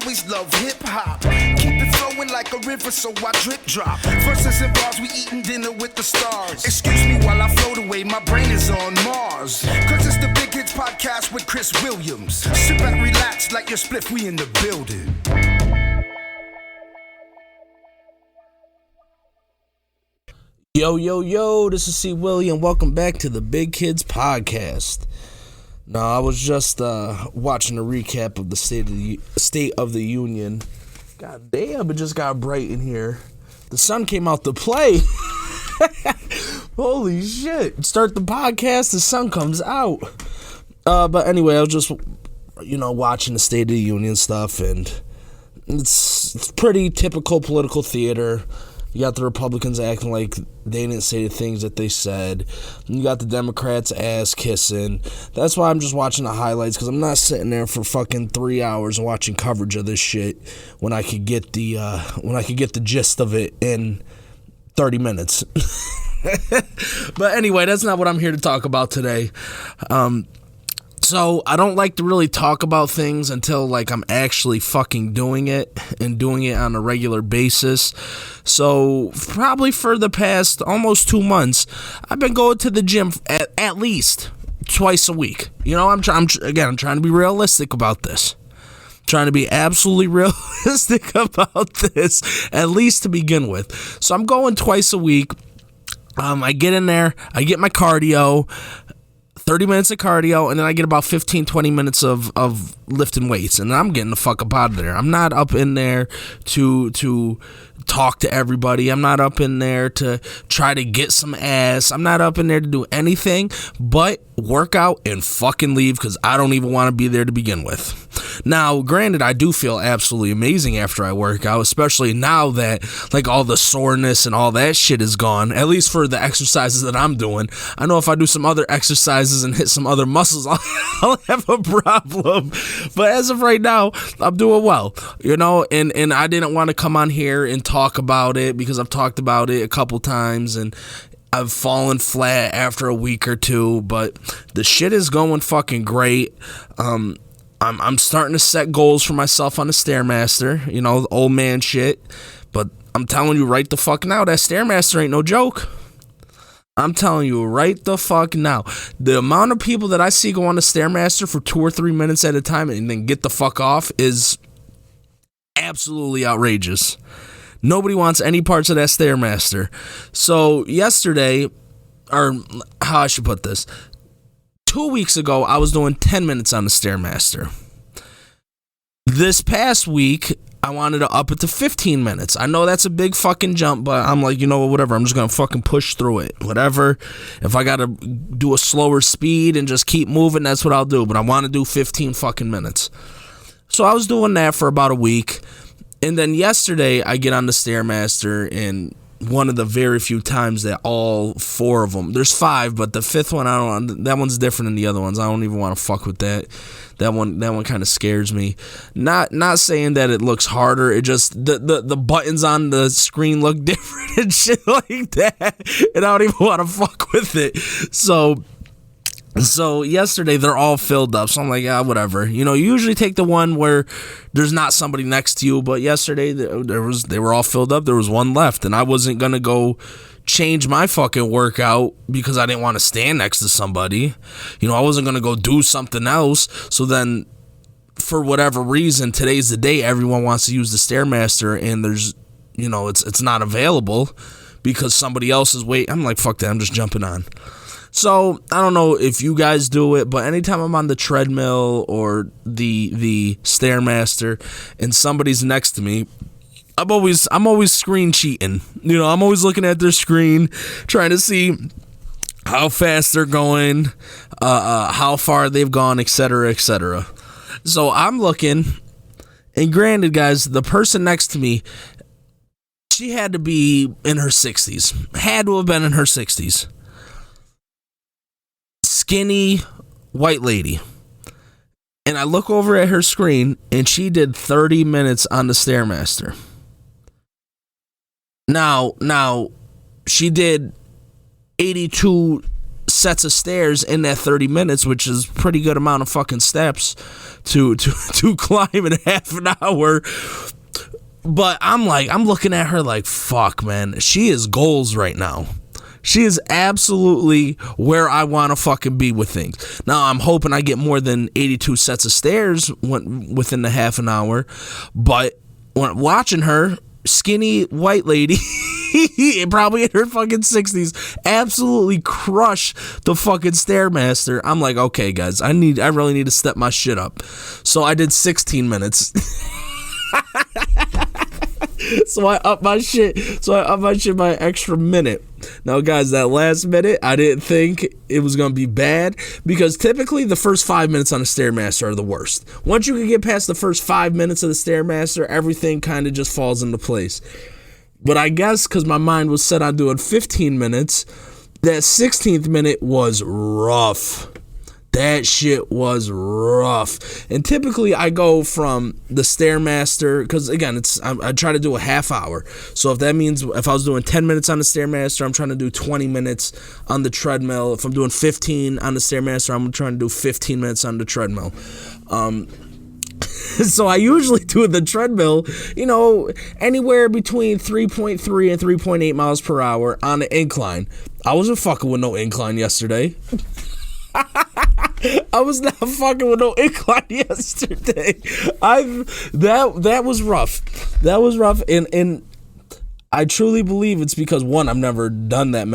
always love hip-hop. Keep it flowing like a river, so I drip drop. Verses and bars, we eating dinner with the stars. Excuse me while I float away, my brain is on Mars. Cause it's the Big Kids Podcast with Chris Williams. Sit back, relax, like your spliff, we in the building. Yo, this is C. William. Welcome back to the Big Kids Podcast. Now, I was just watching a recap of the State of the Union. God damn, it just got bright in here. The sun came out to play. Holy shit. Start the podcast, the sun comes out. But anyway, I was just, watching the State of the Union stuff, and it's pretty typical political theater. You got the Republicans acting like they didn't say the things that they said. You got the Democrats ass kissing. That's why I'm just watching the highlights, because I'm not sitting there for fucking 3 hours and watching coverage of this shit when I could get the gist of it in 30 minutes. But anyway, that's not what I'm here to talk about today. So I don't like to really talk about things until I'm actually fucking doing it and doing it on a regular basis. So probably for the past almost 2 months, I've been going to the gym at least twice a week. I'm trying to be realistic about this. Trying to be absolutely realistic about this, at least to begin with. So I'm going twice a week. I get in there, I get my cardio, 30 minutes of cardio, and then I get about 15-20 minutes of lifting weights, and then I'm getting the fuck up out of there. I'm not up in there to talk to everybody. I'm not up in there to try to get some ass. I'm not up in there to do anything but work out and fucking leave, because I don't even want to be there to begin with. Now, granted, I do feel absolutely amazing after I work out, especially now that all the soreness and all that shit is gone, at least for the exercises that I'm doing. I know if I do some other exercises and hit some other muscles, I'll have a problem. But as of right now, I'm doing well, and I didn't want to come on here and talk about it, because I've talked about it a couple times and I've fallen flat after a week or two, but the shit is going fucking great. I'm starting to set goals for myself on the Stairmaster, the old man shit, but I'm telling you right the fuck now, that Stairmaster ain't no joke. I'm telling you right the fuck now, the amount of people that I see go on the Stairmaster for 2 or 3 minutes at a time and then get the fuck off is absolutely outrageous. Nobody wants any parts of that Stairmaster. So yesterday, or how I should put this, 2 weeks ago, I was doing 10 minutes on the Stairmaster. This past week, I wanted to up it to 15 minutes. I know that's a big fucking jump, but I'm like, whatever. I'm just going to fucking push through it. Whatever. If I got to do a slower speed and just keep moving, that's what I'll do. But I want to do 15 fucking minutes. So I was doing that for about a week. And then yesterday, I get on the Stairmaster, and one of the very few times that all 4 of them, there's 5, but the 5th one, that one's different than the other ones. I don't even want to fuck with that. That one kind of scares me. Not saying that it looks harder. It just, the buttons on the screen look different and shit like that. And I don't even want to fuck with it. So yesterday they're all filled up, so I'm like, whatever. You usually take the one where there's not somebody next to you, but yesterday they were all filled up. There was one left, and I wasn't gonna go change my fucking workout because I didn't want to stand next to somebody. I wasn't gonna go do something else. So then, for whatever reason, today's the day everyone wants to use the Stairmaster, and there's, it's not available because somebody else is waiting. I'm like, fuck that. I'm just jumping on. So, I don't know if you guys do it, but anytime I'm on the treadmill or the Stairmaster and somebody's next to me, I'm always screen cheating. I'm always looking at their screen, trying to see how fast they're going, how far they've gone, etc., etc. So, I'm looking, and granted, guys, the person next to me, she had to be in her 60s. Had to have been in her 60s. Skinny white lady, and I look over at her screen, and she did 30 minutes on the Stairmaster. Now she did 82 sets of stairs in that 30 minutes, which is pretty good amount of fucking steps to climb in half an hour. But I'm looking at her like, fuck, man, she is goals right now. She is absolutely where I want to fucking be with things. Now, I'm hoping I get more than 82 sets of stairs within the half an hour. But when watching her, skinny white lady, probably in her fucking 60s, absolutely crush the fucking Stairmaster. I'm like, okay, guys, I really need to step my shit up. So I did 16 minutes. So I upped my shit by an extra minute. Now, guys, that last minute, I didn't think it was going to be bad, because typically the first 5 minutes on a Stairmaster are the worst. Once you can get past the first 5 minutes of the Stairmaster, everything kind of just falls into place. But I guess because my mind was set on doing 15 minutes, that 16th minute was rough. That shit was rough. And typically I go from the Stairmaster, because again, I try to do a half hour. So if that means if I was doing 10 minutes on the Stairmaster, I'm trying to do 20 minutes on the treadmill. If I'm doing 15 on the Stairmaster, I'm trying to do 15 minutes on the treadmill. So I usually do the treadmill, anywhere between 3.3 and 3.8 miles per hour on the incline. I wasn't fucking with no incline yesterday. I was not fucking with no incline yesterday. That was rough. That was rough, and I truly believe it's because, one, I've never done that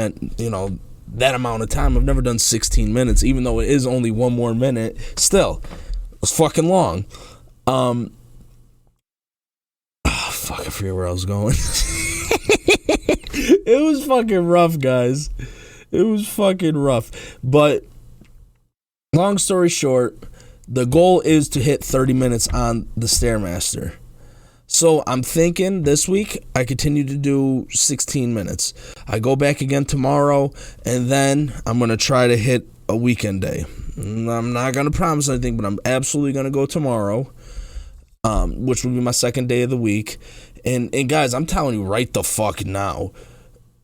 that amount of time. I've never done 16 minutes, even though it is only one more minute. Still, it's fucking long. Fuck, I forget where I was going. It was fucking rough, guys. It was fucking rough. But long story short, the goal is to hit 30 minutes on the Stairmaster. So I'm thinking this week I continue to do 16 minutes. I go back again tomorrow, and then I'm going to try to hit a weekend day. I'm not going to promise anything, but I'm absolutely going to go tomorrow, which will be my second day of the week. And guys, I'm telling you right the fuck now,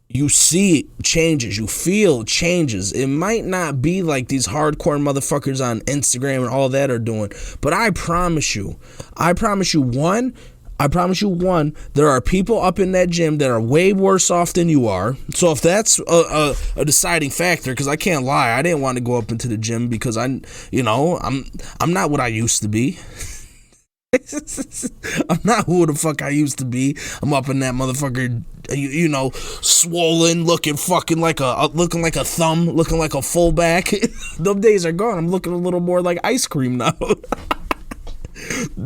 you see changes, you feel changes. It might not be like these hardcore motherfuckers on Instagram and all that are doing, but I promise you, one, there are people up in that gym that are way worse off than you are. So if that's a deciding factor, because I can't lie, I didn't want to go up into the gym because I'm not what I used to be. I'm not who the fuck I used to be. I'm up in that motherfucker, swollen, looking like a thumb, looking like a fullback. Those days are gone. I'm looking a little more like ice cream now.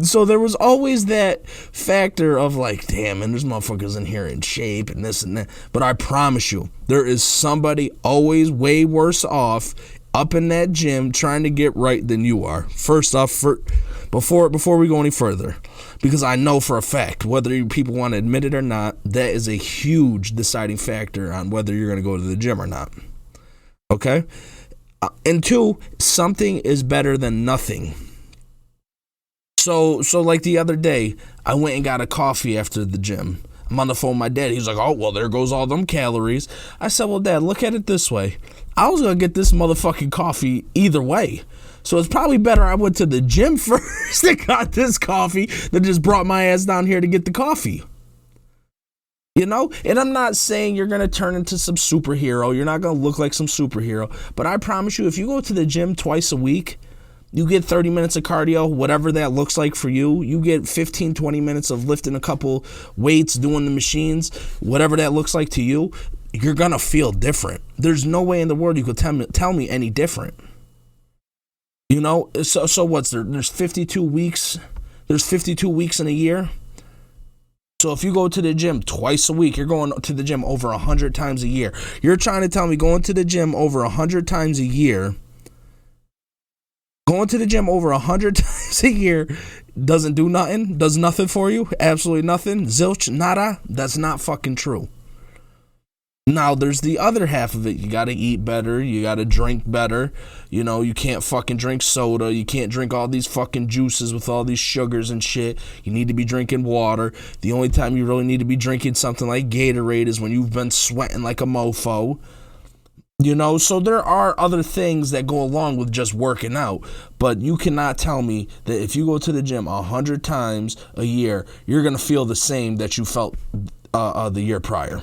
So there was always that factor of like, damn, man, there's motherfuckers in here in shape and this and that. But I promise you, there is somebody always way worse off up in that gym trying to get right than you are. First off, before we go any further, because I know for a fact, whether people want to admit it or not, that is a huge deciding factor on whether you're going to go to the gym or not. Okay? And two, something is better than nothing. So like the other day, I went and got a coffee after the gym. I'm on the phone with my dad. He's like, oh, well, there goes all them calories. I said, well, Dad, look at it this way. I was going to get this motherfucking coffee either way. So it's probably better I went to the gym first and got this coffee than just brought my ass down here to get the coffee. And I'm not saying you're going to turn into some superhero. You're not going to look like some superhero. But I promise you, if you go to the gym twice a week, you get 30 minutes of cardio, whatever that looks like for you. You get 15, 20 minutes of lifting a couple weights, doing the machines, whatever that looks like to you, you're going to feel different. There's no way in the world you could tell me any different. So what's there? There's 52 weeks. There's 52 weeks in a year. So if you go to the gym twice a week, you're going to the gym over 100 times a year. You're trying to tell me going to the gym over 100 times a year, doesn't do nothing, does nothing for you, absolutely nothing, zilch, nada? That's not fucking true. Now, there's the other half of it. You got to eat better. You got to drink better. You can't fucking drink soda. You can't drink all these fucking juices with all these sugars and shit. You need to be drinking water. The only time you really need to be drinking something like Gatorade is when you've been sweating like a mofo. So there are other things that go along with just working out, but you cannot tell me that if you go to the gym 100 times a year, you're going to feel the same that you felt the year prior.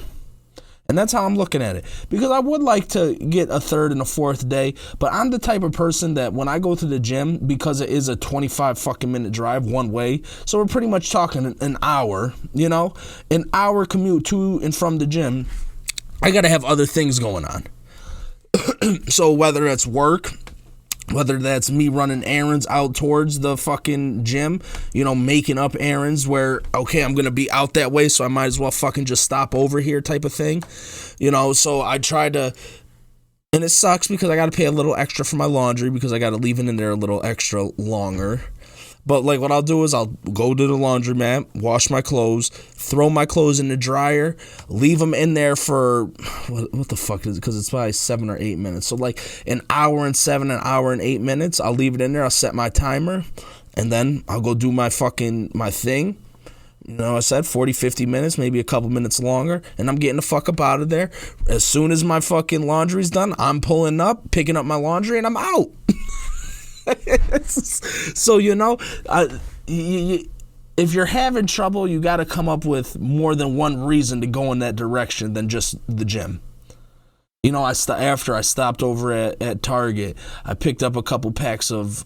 And that's how I'm looking at it. Because I would like to get a third and a fourth day, but I'm the type of person that when I go to the gym, because it is a 25 fucking minute drive one way, so we're pretty much talking an hour, an hour commute to and from the gym, I got to have other things going on. So whether it's work, whether that's me running errands out towards the fucking gym, making up errands where, okay, I'm going to be out that way, so I might as well fucking just stop over here type of thing. So I try to, and it sucks because I got to pay a little extra for my laundry because I got to leave it in there a little extra longer. But like what I'll do is I'll go to the laundromat, wash my clothes, throw my clothes in the dryer, leave them in there for, what the fuck is it? Because it's probably 7 or 8 minutes. So like an hour and 7, an hour and 8 minutes. I'll leave it in there. I'll set my timer and then I'll go do my thing. I said 40, 50 minutes, maybe a couple minutes longer, and I'm getting the fuck up out of there. As soon as my fucking laundry's done, I'm pulling up, picking up my laundry, and I'm out. So, if you're having trouble, you got to come up with more than one reason to go in that direction than just the gym. After I stopped over at Target, I picked up a couple packs of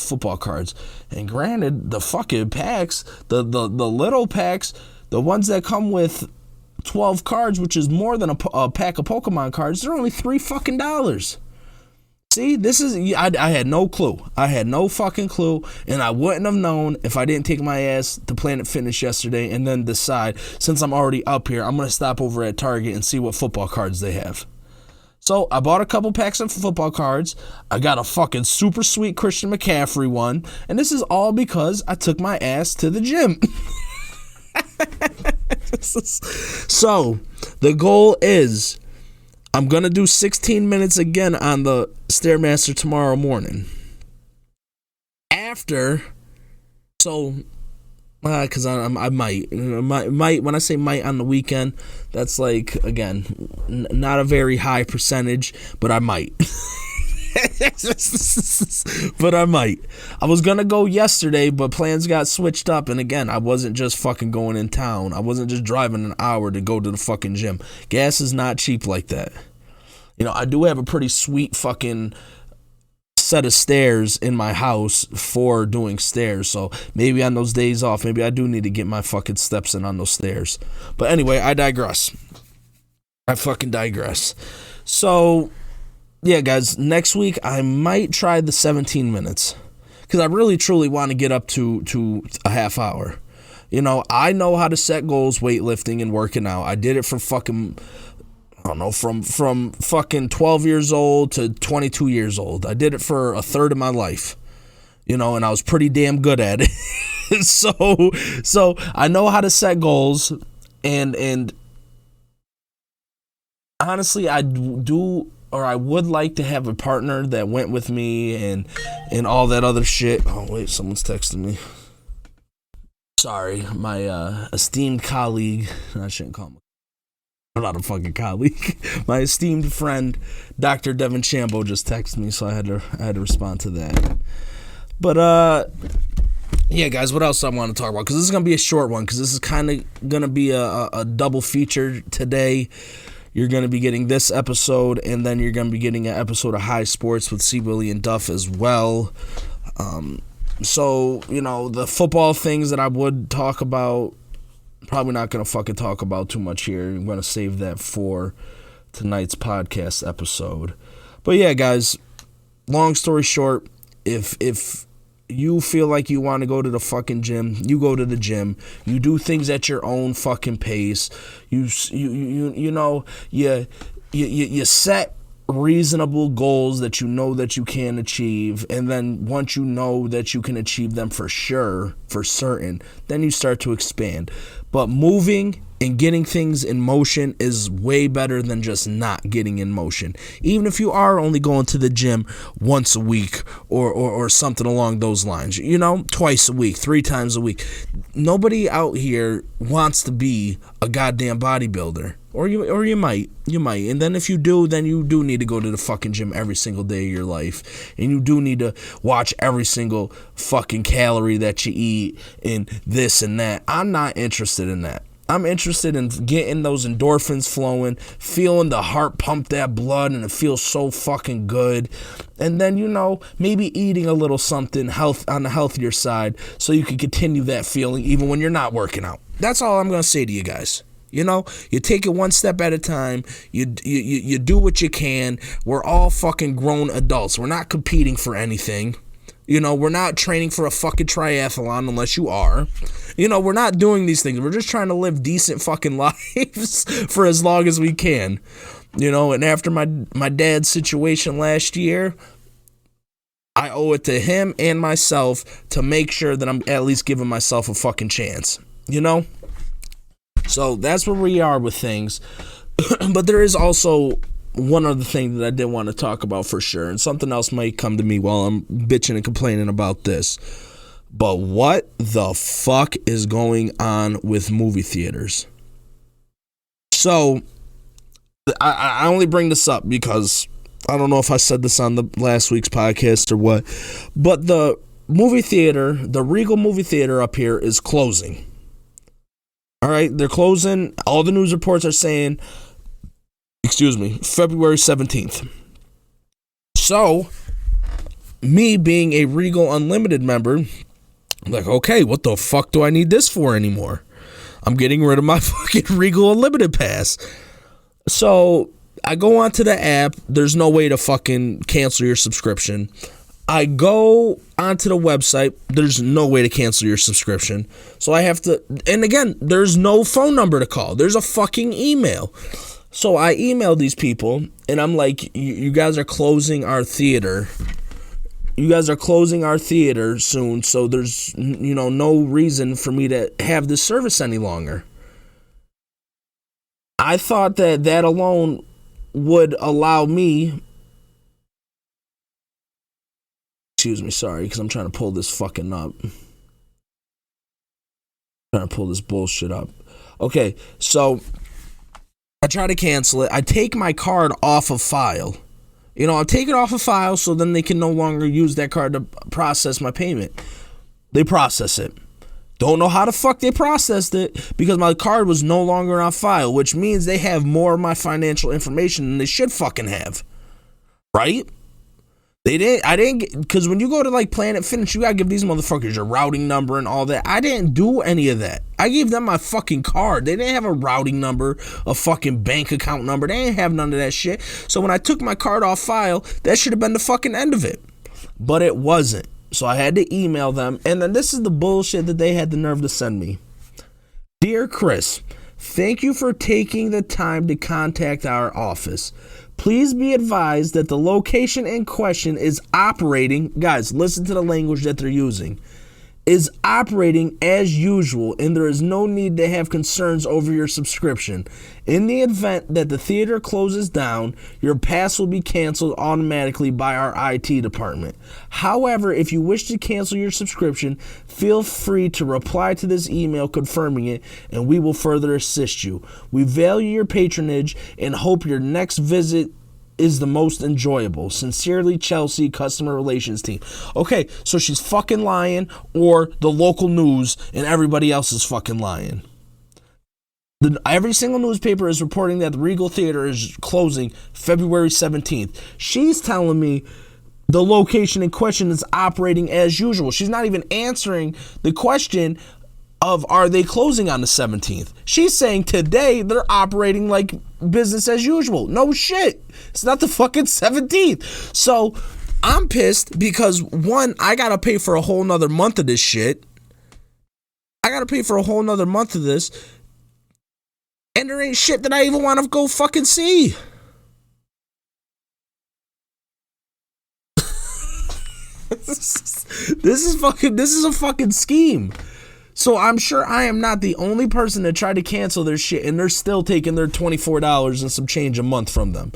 football cards. And granted, the fucking packs, the little packs, the ones that come with 12 cards, which is more than a pack of Pokemon cards, they're only $3 See, I had no clue. I had no fucking clue, and I wouldn't have known if I didn't take my ass to Planet Fitness yesterday and then decide, since I'm already up here, I'm going to stop over at Target and see what football cards they have. So I bought a couple packs of football cards. I got a fucking super sweet Christian McCaffrey one, and this is all because I took my ass to the gym. So the goal is, I'm going to do 16 minutes again on the Stairmaster tomorrow morning. Because I might, when I say might on the weekend, that's like, again, not a very high percentage, but I might. But I might. I was going to go yesterday, but plans got switched up, and again, I wasn't just fucking going in town. I wasn't just driving an hour to go to the fucking gym. Gas is not cheap like that. I do have a pretty sweet fucking set of stairs in my house for doing stairs, so maybe on those days off, maybe I do need to get my fucking steps in on those stairs. But anyway, I digress. So, yeah, guys, next week I might try the 17 minutes, because I really truly want to get up to a half hour. I know how to set goals weightlifting and working out. I did it for fucking, I don't know, from fucking 12 years old to 22 years old. I did it for a third of my life, and I was pretty damn good at it. So I know how to set goals, and honestly, I would like to have a partner that went with me and all that other shit. Oh, wait, someone's texting me. Sorry, my esteemed colleague, I shouldn't call him. I'm not a fucking colleague. My esteemed friend, Dr. Devin Chambo, just texted me, so I had to respond to that. But yeah, guys, what else I want to talk about? Because this is gonna be a short one. Because this is kind of gonna be a double feature today. You're gonna be getting this episode, and then you're gonna be getting an episode of High Sports with C. Willie and Duff as well. So the football things that I would talk about, probably not going to fucking talk about too much here. I'm going to save that for tonight's podcast episode. But yeah, guys, long story short, if you feel like you want to go to the fucking gym, you go to the gym. You do things at your own fucking pace. You set reasonable goals that you know that you can achieve, and then once you know that you can achieve them for certain, then you start to expand. But moving and getting things in motion is way better than just not getting in motion. Even if you are only going to the gym once a week or something along those lines, twice a week, 3 times a week. Nobody out here wants to be a goddamn bodybuilder. Or you might. And then if you do, then you do need to go to the fucking gym every single day of your life. And you do need to watch every single fucking calorie that you eat and this and that. I'm not interested in that. I'm interested in getting those endorphins flowing, feeling the heart pump that blood, and it feels so fucking good. And then, maybe eating a little something on the healthier side so you can continue that feeling even when you're not working out. That's all I'm going to say to you guys. You take it one step at a time. You do what you can. We're all fucking grown adults. We're not competing for anything. We're not training for a fucking triathlon unless you are. We're not doing these things. We're just trying to live decent fucking lives for as long as we can. And after my dad's situation last year, I owe it to him and myself to make sure that I'm at least giving myself a fucking chance. So that's where we are with things. But there is also one other thing that I did want to talk about for sure, and something else might come to me while I'm bitching and complaining about this. But what the fuck is going on with movie theaters? So I only bring this up because I don't know if I said this on the last week's podcast or what, but the movie theater, the Regal movie theater up here is closing. All right, they're closing. All the news reports are saying, February 17th. So, me being a Regal Unlimited member, I'm like, okay, what the fuck do I need this for anymore? I'm getting rid of my fucking Regal Unlimited pass. So, I go onto the app. There's no way to fucking cancel your subscription. I go onto the website. There's no way to cancel your subscription. So I have to, and again, there's no phone number to call. There's a fucking email. So I emailed these people, and I'm like, you guys are closing our theater. You guys are closing our theater soon, so there's, no reason for me to have this service any longer. I thought that alone would allow me... sorry, because I'm trying to pull this fucking up. Trying to pull this bullshit up. Okay, so I try to cancel it. I take my card off of file. I'll take it off of file so then they can no longer use that card to process my payment. They process it. Don't know how the fuck they processed it because my card was no longer on file, which means they have more of my financial information than they should fucking have. Right? Because when you go to like Planet Fitness, you gotta give these motherfuckers your routing number and all that. I didn't do any of that. I gave them my fucking card. They didn't have a routing number, a fucking bank account number. They didn't have none of that shit. So when I took my card off file, that should have been the fucking end of it. But it wasn't. So I had to email them. And then this is the bullshit that they had the nerve to send me. Dear Chris, thank you for taking the time to contact our office. Please be advised that the location in question is operating, guys, listen to the language that they're using, is operating as usual, and there is no need to have concerns over your subscription. In the event that the theater closes down, your pass will be canceled automatically by our IT department. However, if you wish to cancel your subscription, feel free to reply to this email confirming it, and we will further assist you. We value your patronage and hope your next visit is the most enjoyable. Sincerely, Chelsea, Customer Relations Team. Okay, so she's fucking lying, or the local news and everybody else is fucking lying. Every single newspaper is reporting that the Regal Theater is closing February 17th. She's telling me the location in question is operating as usual. She's not even answering the question of are they closing on the 17th. She's saying today they're operating like business as usual. No shit. It's not the fucking 17th. So I'm pissed because one, I gotta pay for a whole nother month of this shit. I gotta pay for a whole nother month of this. And there ain't shit that I even want to go fucking see. This is a fucking scheme. So I'm sure I am not the only person that tried to cancel their shit and they're still taking their $24 and some change a month from them.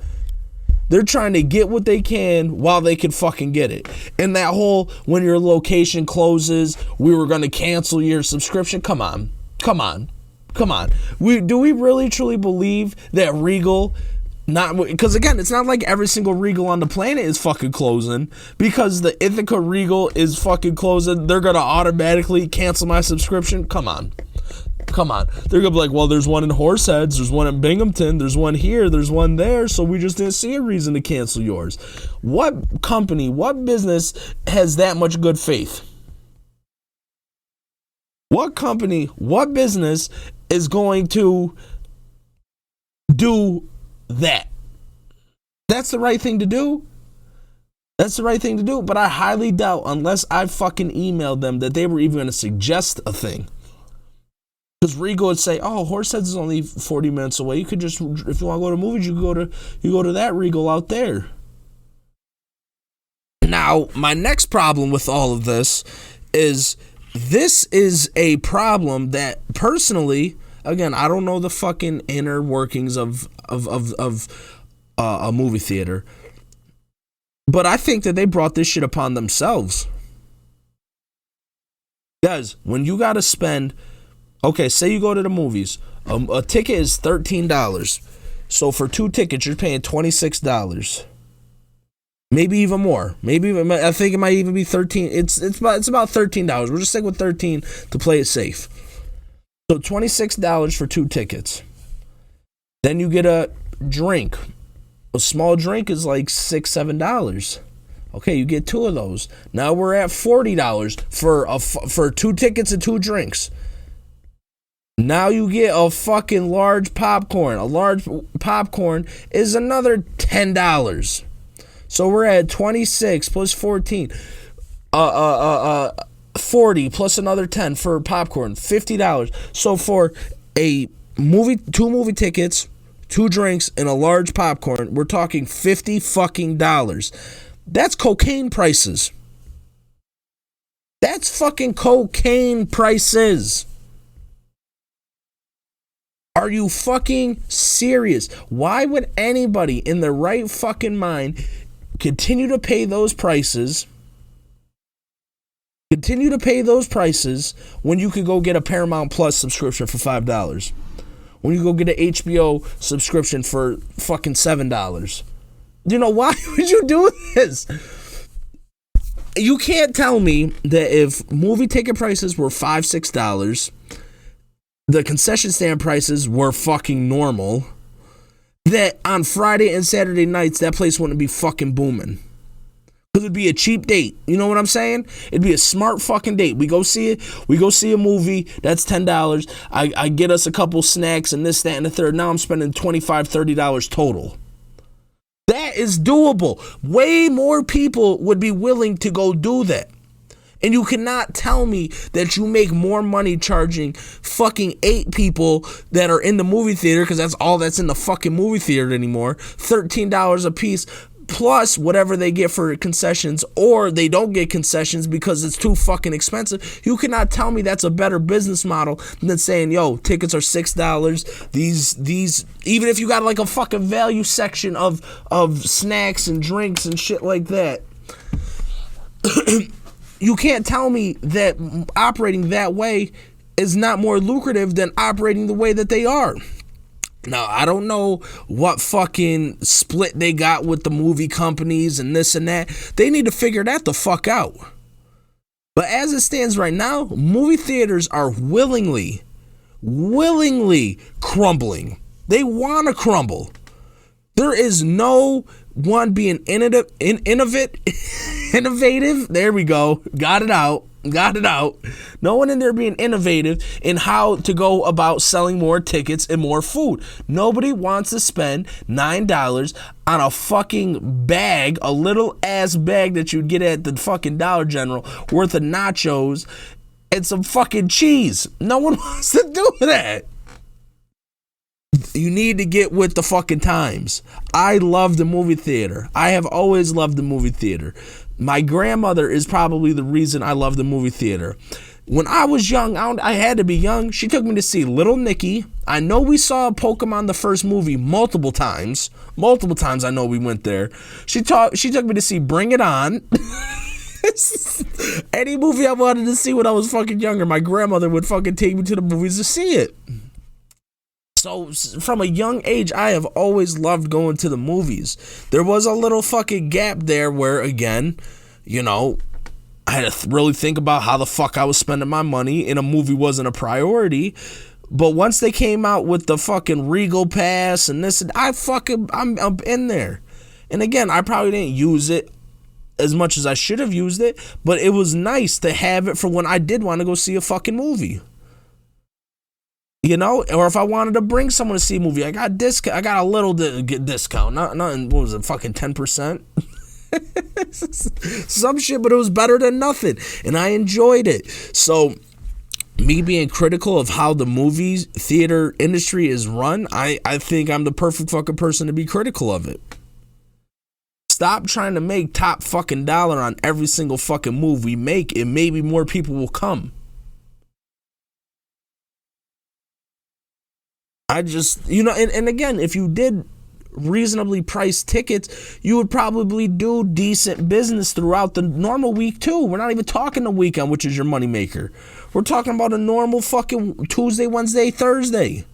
They're trying to get what they can while they can fucking get it. And that whole, when your location closes, we were going to cancel your subscription. Come on. Do we really truly believe that Regal, because again, it's not like every single Regal on the planet is fucking closing. Because the Ithaca Regal is fucking closing, they're going to automatically cancel my subscription? Come on. They're going to be like, well, there's one in Horseheads, there's one in Binghamton, there's one here, there's one there, so we just didn't see a reason to cancel yours. What company, what business has that much good faith? What company, what business is going to do that? That's the right thing to do. But I highly doubt, unless I fucking emailed them, that they were even going to suggest a thing. Because Regal would say, oh, Horseheads is only 40 minutes away. You could just, if you want to go to movies, you go to that Regal out there. Now, my next problem with all of this is a problem that personally, again, I don't know the fucking inner workings of a movie theater, but I think that they brought this shit upon themselves. Guys, when you got to spend, okay, say you go to the movies, a ticket is $13. So for 2 tickets, you're paying $26. Maybe even more. I think it might even be 13. It's about $13. We'll just stick with 13 to play it safe. So $26 for 2 tickets. Then you get a drink. A small drink is like $6-7. Okay, you get 2 of those. Now we're at $40 for 2 tickets and 2 drinks. Now you get a fucking large popcorn. A large popcorn is another $10. So we're at 26 plus 14. 40 plus another 10 for popcorn, $50. So for a movie, 2 movie tickets, 2 drinks, and a large popcorn, we're talking $50 fucking dollars. That's cocaine prices. That's fucking cocaine prices. Are you fucking serious? Why would anybody in their right fucking mind continue to pay those prices? When you could go get a Paramount Plus subscription for $5. When you go get an HBO subscription for fucking $7. You know, why would you do this? You can't tell me that if movie ticket prices were $5-6, the concession stand prices were fucking normal, that on Friday and Saturday nights, that place wouldn't be fucking booming. Because it'd be a cheap date. You know what I'm saying? It'd be a smart fucking date. We go see it. We go see a movie. That's $10. I get us a couple snacks and this, that, and the third. Now I'm spending $25-30 total. That is doable. Way more people would be willing to go do that. And you cannot tell me that you make more money charging fucking 8 people that are in the movie theater, because that's all that's in the fucking movie theater anymore, $13 a piece, plus whatever they get for concessions, or they don't get concessions because it's too fucking expensive. You cannot tell me that's a better business model than saying, yo, tickets are $6. These even if you got like a fucking value section of snacks and drinks and shit like that. You can't tell me that operating that way is not more lucrative than operating the way that they are. Now, I don't know what fucking split they got with the movie companies and this and that. They need to figure that the fuck out. But as it stands right now, movie theaters are willingly crumbling. They want to crumble. There is no one being innovative. There we go. Got it out. No one in there being innovative in how to go about selling more tickets and more food. Nobody wants to spend $9 on a fucking bag, a little ass bag that you'd get at the fucking Dollar General worth of nachos and some fucking cheese. No one wants to do that. You need to get with the fucking times. I love the movie theater. I have always loved the movie theater. My grandmother is probably the reason I love the movie theater. When I was young, I had to be young. She took me to see Little Nicky. I know we saw Pokemon the first movie multiple times. Multiple times I know we went there. She took me to see Bring It On. Any movie I wanted to see when I was fucking younger, my grandmother would fucking take me to the movies to see it. So from a young age, I have always loved going to the movies. There was a little fucking gap there where, again, you know, I had to really think about how the fuck I was spending my money, and a movie wasn't a priority. But once they came out with the fucking Regal Pass and this, I'm up in there. And again, I probably didn't use it as much as I should have used it, but it was nice to have it for when I did want to go see a fucking movie. You know, or if I wanted to bring someone to see a movie, I got a little discount. Nothing, what was it, fucking 10%? Some shit, but it was better than nothing, and I enjoyed it. So me being critical of how the movie theater industry is run, I think I'm the perfect fucking person to be critical of it. Stop trying to make top fucking dollar on every single fucking move we make, and maybe more people will come. I just, you know, and again, if you did reasonably priced tickets, you would probably do decent business throughout the normal week too. We're not even talking the weekend, which is your moneymaker. We're talking about a normal fucking Tuesday, Wednesday, Thursday.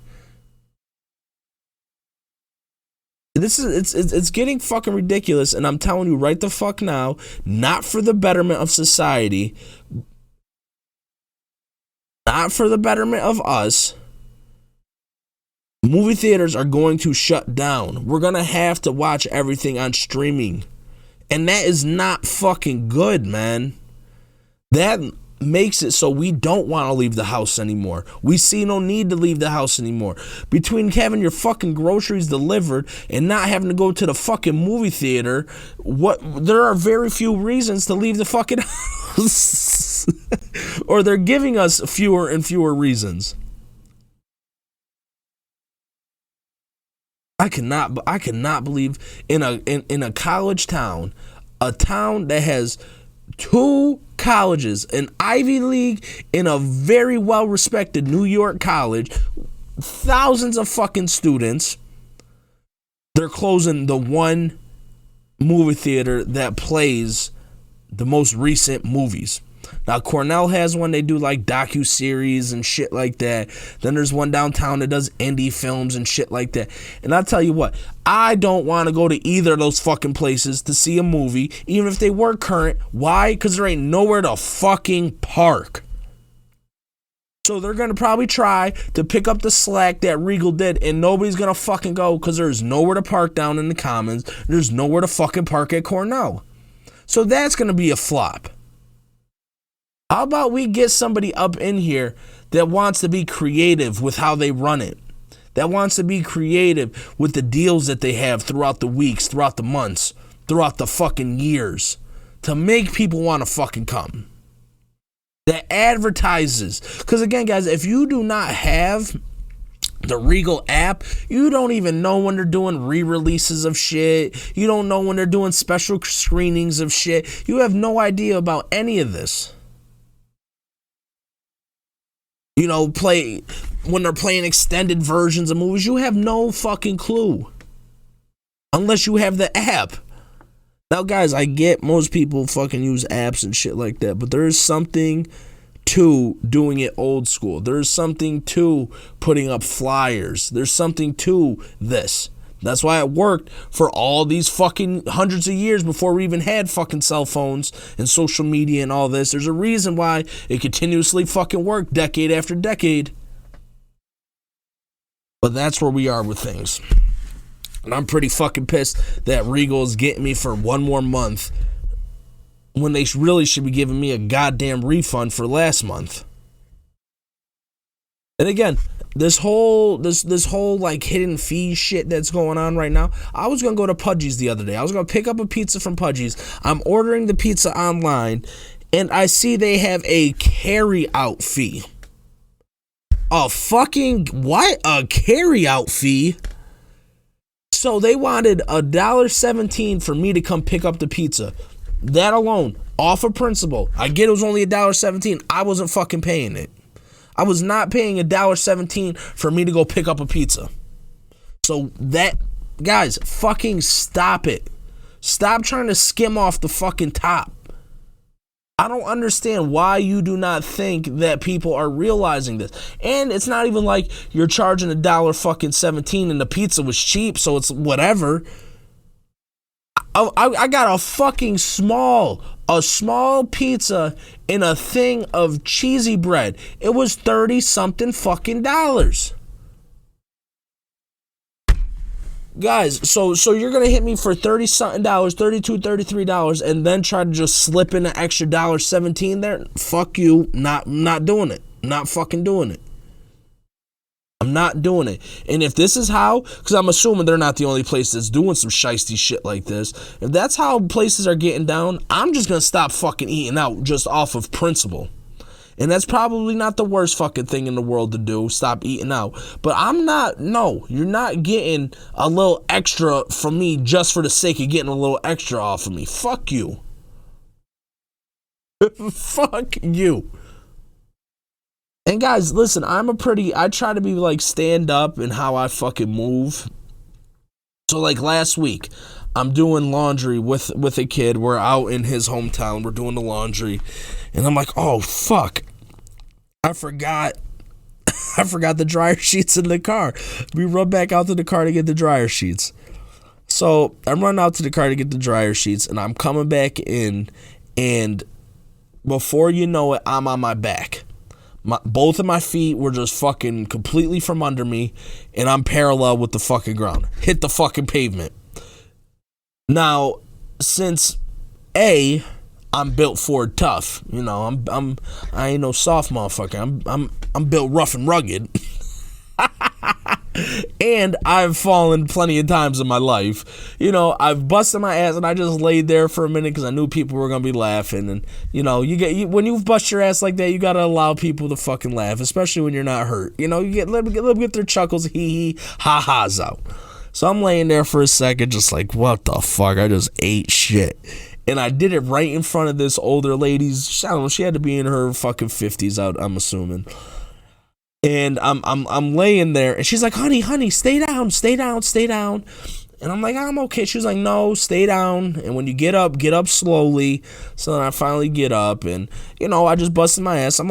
It's getting fucking ridiculous, and I'm telling you right the fuck now, not for the betterment of society, not for the betterment of us, movie theaters are going to shut down. We're going to have to watch everything on streaming. And that is not fucking good, man. That makes it so we don't want to leave the house anymore. We see no need to leave the house anymore. Between having your fucking groceries delivered and not having to go to the fucking movie theater, there are very few reasons to leave the fucking house. Or they're giving us fewer and fewer reasons. I cannot believe in a college town, a town that has 2 colleges, an Ivy League and a very well-respected New York college, thousands of fucking students, they're closing the one movie theater that plays the most recent movies. Now, Cornell has one. They do like docu-series and shit like that. Then there's one downtown that does indie films and shit like that. And I'll tell you what, I don't want to go to either of those fucking places to see a movie, even if they were current. Why? Because there ain't nowhere to fucking park. So they're going to probably try to pick up the slack that Regal did, and nobody's going to fucking go because there's nowhere to park down in the Commons. There's nowhere to fucking park at Cornell. So that's going to be a flop. How about we get somebody up in here that wants to be creative with how they run it, that wants to be creative with the deals that they have throughout the weeks, throughout the months, throughout the fucking years, to make people want to fucking come, that advertises. Because again, guys, if you do not have the Regal app, you don't even know when they're doing re-releases of shit. You don't know when they're doing special screenings of shit. You have no idea about any of this. You know, when they're playing extended versions of movies, you have no fucking clue. Unless you have the app. Now, guys, I get most people fucking use apps and shit like that, but there is something to doing it old school. There's something to putting up flyers. There's something to this. That's why it worked for all these fucking hundreds of years before we even had fucking cell phones and social media and all this. There's a reason why it continuously fucking worked decade after decade. But that's where we are with things. And I'm pretty fucking pissed that Regal is getting me for one more month when they really should be giving me a goddamn refund for last month. And again, this whole like hidden fee shit that's going on right now. I was gonna go to Pudgy's the other day. I was gonna pick up a pizza from Pudgy's. I'm ordering the pizza online, and I see they have a carry-out fee. A fucking what? A carry-out fee? So they wanted $1.17 for me to come pick up the pizza. That alone, off of principle. I get it was only $1.17. I wasn't fucking paying it. I was not paying $1.17 for me to go pick up a pizza. So that, guys, fucking stop it. Stop trying to skim off the fucking top. I don't understand why you do not think that people are realizing this. And it's not even like you're charging $1.17 and the pizza was cheap, so it's whatever. I got a fucking small pizza in a thing of cheesy bread. It was 30 something fucking dollars. Guys, so you're gonna hit me for 30 something dollars, $32, $33, and then try to just slip in an extra $1.17 there? Fuck you. Not doing it. Not fucking doing it. I'm not doing it. And if this is how, because I'm assuming they're not the only place that's doing some shiesty shit like this. If that's how places are getting down, I'm just going to stop fucking eating out just off of principle. And that's probably not the worst fucking thing in the world to do, stop eating out. But you're not getting a little extra from me just for the sake of getting a little extra off of me. Fuck you. Fuck you. And guys, listen, I try to be like stand up in how I fucking move. So like last week, I'm doing laundry with a kid. We're out in his hometown. We're doing the laundry. And I'm like, oh, fuck. I forgot the dryer sheets in the car. We run back out to the car to get the dryer sheets. So I'm running out to the car to get the dryer sheets. And I'm coming back in. And before you know it, I'm on my back. Both of my feet were just fucking completely from under me, and I'm parallel with the fucking ground. Hit the fucking pavement. Now, since I'm built Ford tough, you know, I ain't no soft motherfucker. I'm built rough and rugged. And I've fallen plenty of times in my life. You know, I've busted my ass and I just laid there for a minute because I knew people were going to be laughing. And, you know, when you bust your ass like that, you got to allow people to fucking laugh, especially when you're not hurt. You know, let them get their chuckles, hee ha-has out. So I'm laying there for a second just like, what the fuck? I just ate shit. And I did it right in front of this older lady's, I don't know, she had to be in her fucking 50s out, I'm assuming. And I'm laying there, and she's like, honey, stay down. And I'm like, I'm okay. She was like, no, stay down. And when you get up slowly. So then I finally get up, and, you know, I just busted my ass.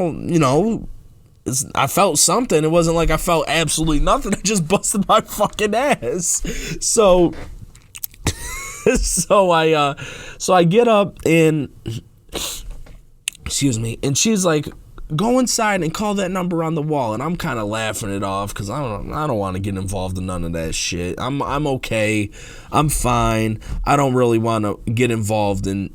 I felt something. It wasn't like I felt absolutely nothing. I just busted my fucking ass. So I get up, and, excuse me, and she's like, go inside and call that number on the wall. And I'm kind of laughing it off because I don't want to get involved in none of that shit. I'm okay. I'm fine. I don't really want to get involved in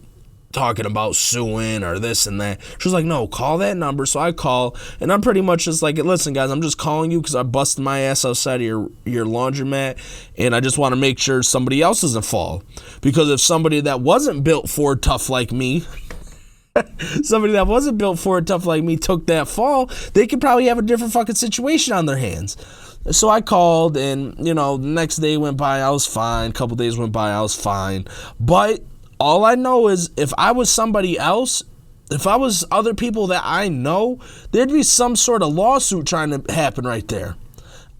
talking about suing or this and that. She was like, no, call that number. So I call, and I'm pretty much just like, listen, guys, I'm just calling you because I busted my ass outside of your laundromat, and I just want to make sure somebody else doesn't fall. Because if somebody that wasn't built for tough like me took that fall, they could probably have a different fucking situation on their hands. So I called, and, you know, the next day went by, I was fine. A couple days went by, I was fine. But all I know is if I was somebody else, if I was other people that I know, there'd be some sort of lawsuit trying to happen right there.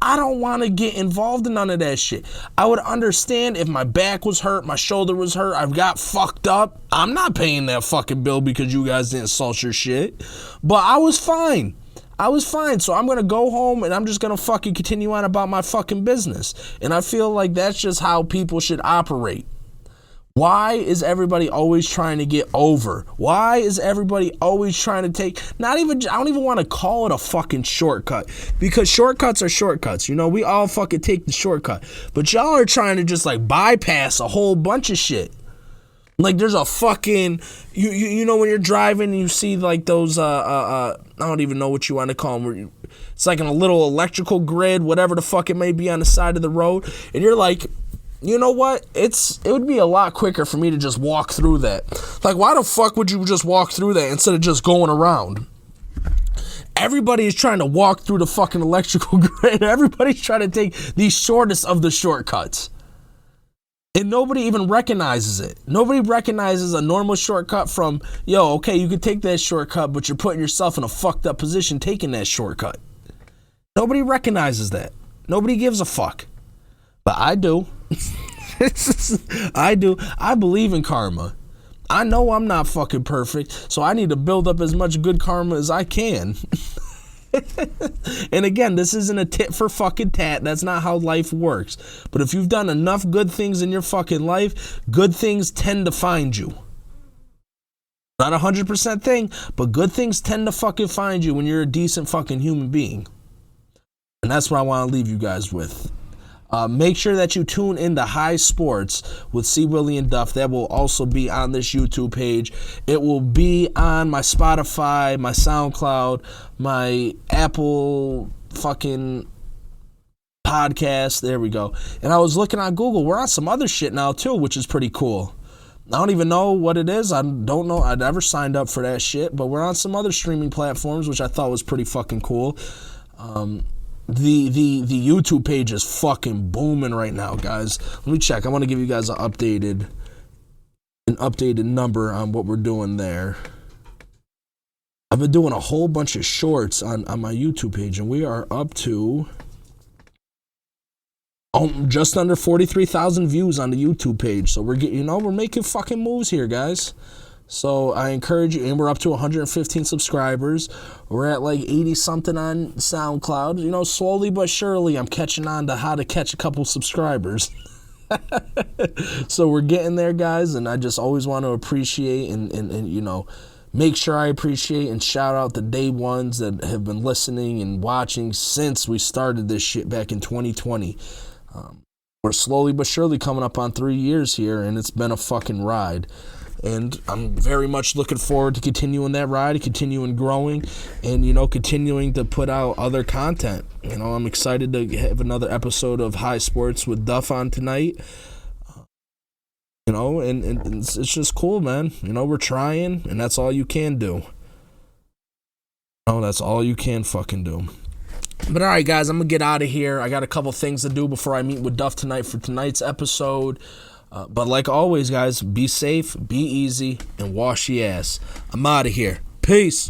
I don't want to get involved in none of that shit. I would understand if my back was hurt, my shoulder was hurt, I got fucked up. I'm not paying that fucking bill because you guys didn't salt your shit. But I was fine. So I'm going to go home, and I'm just going to fucking continue on about my fucking business. And I feel like that's just how people should operate. Why is everybody always trying to get over? Why is everybody always trying to take, I don't even want to call it a fucking shortcut, because shortcuts are shortcuts. You know, we all fucking take the shortcut. But y'all are trying to just like bypass a whole bunch of shit. Like there's a fucking, you know when you're driving and you see like those, I don't even know what you want to call them. It's like in a little electrical grid, whatever the fuck it may be on the side of the road. And you're like, you know what? It would be a lot quicker for me to just walk through that. Like, why the fuck would you just walk through that instead of just going around? Everybody is trying to walk through the fucking electrical grid. Everybody's trying to take the shortest of the shortcuts. And nobody even recognizes it. Nobody recognizes a normal shortcut from, yo, okay, you could take that shortcut, but you're putting yourself in a fucked up position taking that shortcut. Nobody recognizes that. Nobody gives a fuck. But I do. I do. I believe in karma. I know I'm not fucking perfect, so I need to build up as much good karma as I can. And again, this isn't a tit for fucking tat. That's not how life works. But if you've done enough good things in your fucking life, good things tend to find you. Not 100% thing, but good things tend to fucking find you when you're a decent fucking human being. And that's what I want to leave you guys with. Make sure that you tune into High Sports with C. Willie and Duff. That will also be on this YouTube page. It will be on my Spotify, my SoundCloud, my Apple fucking podcast. There we go. And I was looking on Google. We're on some other shit now too, which is pretty cool. I don't even know what it is. I don't know. I never signed up for that shit. But we're on some other streaming platforms, which I thought was pretty fucking cool. The YouTube page is fucking booming right now, guys. Let me check. I want to give you guys an updated number on what we're doing there. I've been doing a whole bunch of shorts on my YouTube page, and we are up to just under 43,000 views on the YouTube page. So we're making fucking moves here, guys. So I encourage you, and we're up to 115 subscribers. We're at like 80 something on SoundCloud. Slowly but surely I'm catching on to how to catch a couple subscribers. So we're getting there, guys, and I just always want to appreciate and make sure I appreciate and shout out the day ones that have been listening and watching since we started this shit back in 2020. We're slowly but surely coming up on 3 years here, and it's been a fucking ride. And I'm very much looking forward to continuing that ride, continuing growing, and, continuing to put out other content. I'm excited to have another episode of High Sports with Duff on tonight. And it's just cool, man. We're trying, and that's all you can do. That's all you can fucking do. But all right, guys, I'm going to get out of here. I got a couple things to do before I meet with Duff tonight for tonight's episode. But like always, guys, be safe, be easy, and wash your ass. I'm out of here. Peace.